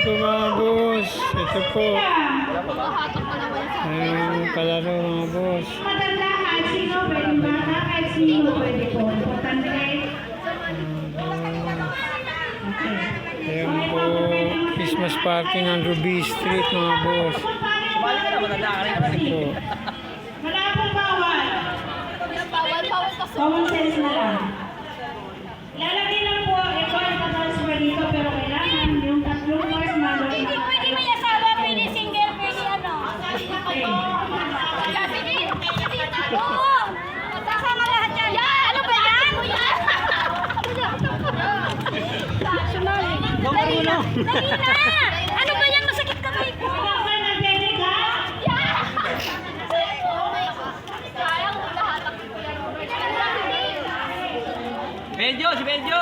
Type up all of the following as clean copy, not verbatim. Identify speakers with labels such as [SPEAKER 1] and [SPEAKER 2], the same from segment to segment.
[SPEAKER 1] po mga boss. Ito po. Ayun, palaro mga boss.
[SPEAKER 2] Matanda kahit sino, pwede bata, kahit sino, pwede po. Importante.
[SPEAKER 1] Ayan po, Christmas party ng Ruby Street mga boss.
[SPEAKER 3] Sumali ka na, matanda ka rin naman eh.
[SPEAKER 1] Ito.
[SPEAKER 2] Wala pong bawal.
[SPEAKER 4] Bawal kasi.
[SPEAKER 2] Common sense na lang. Lalagay lang po, ito ay transfer dito, pero kailangan yung tatlong marshmallow na...
[SPEAKER 4] Hindi pwede may asawa, pwede single, pwede ano.
[SPEAKER 2] Okay.
[SPEAKER 4] Sige. Oo. Magkasama lahat yan. Ano ba yan? Dali na. Dali na. Ano ba yan? Masakit ka kayo.
[SPEAKER 2] Ikaw ba nag-debit ha?
[SPEAKER 4] Sayang lahat ang
[SPEAKER 3] Benjo, si Benjo!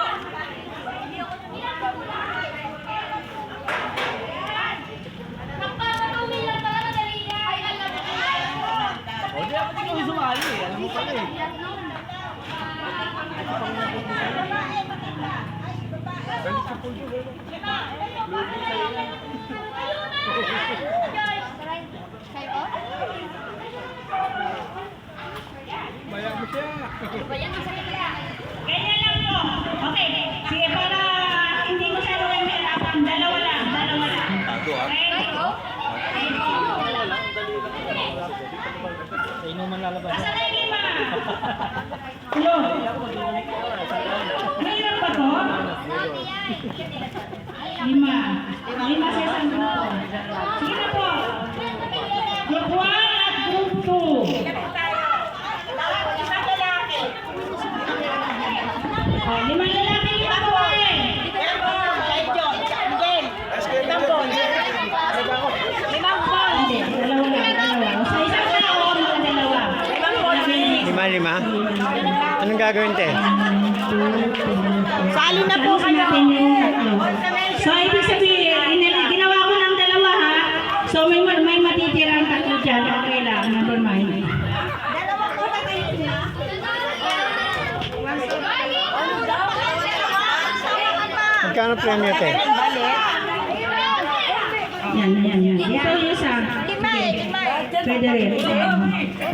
[SPEAKER 3] O, di dapat ikaw sumali eh. Alam mo pala eh. Maya mo siya.
[SPEAKER 2] Ganyan lang po. Okay. Sige, para hindi mo siya naman mahirapan. Dalawa lang.
[SPEAKER 3] Tago ah.
[SPEAKER 2] Okay?
[SPEAKER 3] Sa inuman lalabas.
[SPEAKER 2] Asa na yung lima? Hello? Mahirap ba to? Lima. Lima sa isang grupo. Sige na po. Group 1 at Group 2. Oh, limang lalaki, limang babae. Hindi, dalawa lang. Sa isang tao, mga dalawa.
[SPEAKER 1] Lima. Anong gagawin te?
[SPEAKER 2] Sali na po kayo. So, ibig sabihin, ginawa ko ng dalawa ha. So, may matitira ang tatlo dyan. Okay lang, never mind.
[SPEAKER 1] Magkano premyo te?
[SPEAKER 2] Yan. Ito yung isa. Pwede rin.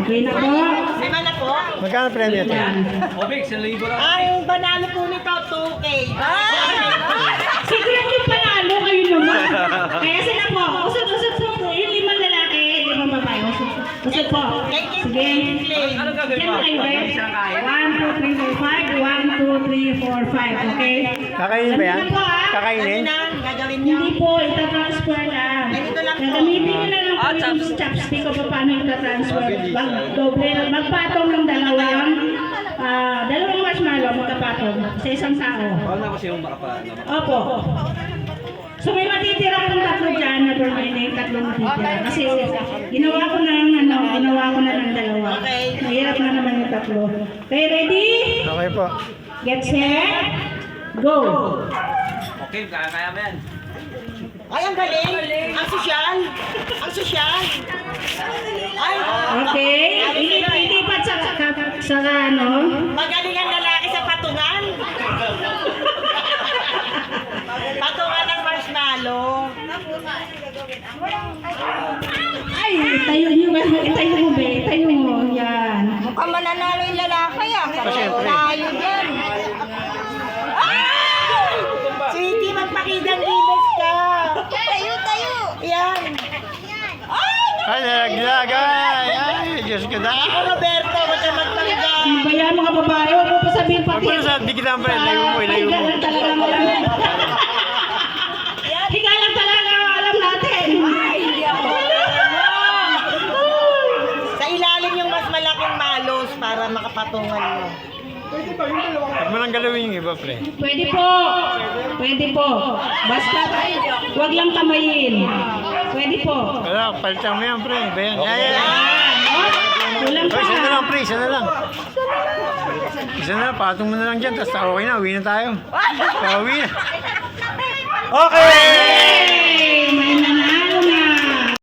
[SPEAKER 2] Okay na po.
[SPEAKER 1] Magkano premyo te?
[SPEAKER 2] Yan.
[SPEAKER 3] Obik, 1,000 lang.
[SPEAKER 5] Ang panalo po nito, 2K.
[SPEAKER 2] Siguro yung panalo kayo naman. Kaya sila po. Usap po. Yung limang lalaki, limang babae. Usap po. Sige.
[SPEAKER 3] Anong gagawin mo?
[SPEAKER 2] Yan kayo,
[SPEAKER 3] Isang kain?
[SPEAKER 2] 1, 2, 3, 4, 5. 1, 2, 3, 4, 5. Okay?
[SPEAKER 1] Kakainin ba yan?
[SPEAKER 2] Ganun na po, ah.
[SPEAKER 1] Kakainin?
[SPEAKER 5] Gagawin niyo.
[SPEAKER 2] Hindi po, itatransfer lang. Gagamitin nyo na lang po yung chopstick o paano itatransfer. Magpatong ng dalawang marshmallow magkapatong sa isang tao.
[SPEAKER 3] Bawal na kasi yung makapaan.
[SPEAKER 2] Opo. So may matitira kong tatlo dyan na permanent, tatlong matitira. Kasi ginawa ko na ng dalawa. Mahirap na naman yung tatlo. Okay, ready?
[SPEAKER 1] Okay po.
[SPEAKER 2] Get set, go!
[SPEAKER 3] Okay, kaya mo yan.
[SPEAKER 5] Ay, ang galing. Ang sosyal. Ay,
[SPEAKER 2] Okay, ilipat sa ano?
[SPEAKER 5] magaling ang lalaki sa patungan. Patungan ng marshmallow.
[SPEAKER 2] Ay, itayo mo, be. Itayo mo, yan.
[SPEAKER 4] Mukhang mananalo yung lalaki ah.
[SPEAKER 1] Siyempre.
[SPEAKER 4] Tayo dyan.
[SPEAKER 5] Sweetie, magpakidang gilas ka.
[SPEAKER 4] Tayo.
[SPEAKER 5] Yan.
[SPEAKER 1] Ay, nalaglag. Ay, Diyos ko na.
[SPEAKER 5] Ako, Roberto, huwag ka magpakidang.
[SPEAKER 2] Ano ba yan, mga babae? Huwag mo pa sabihin
[SPEAKER 1] Huwag
[SPEAKER 2] pati.
[SPEAKER 1] mo na sa dikitan pa rin. Layo mo.
[SPEAKER 2] Ganun talaga mo. Higa lang talaga, alam natin.
[SPEAKER 5] Sa ilalim yung mas malaking malos para makapatungan mo.
[SPEAKER 1] Huwag mo nang galawin yung iba, pre.
[SPEAKER 2] Pwede po. Basta, huwag lang kamayin. Pwede po.
[SPEAKER 1] Wala, palitan mo yan, pre. Iba yan. Yan.
[SPEAKER 2] Kulang pa.
[SPEAKER 1] Isa na lang, pre. Isa na lang. Patong mo na lang dyan. Tapos okay na, uwi na tayo. Uwi na. Okay!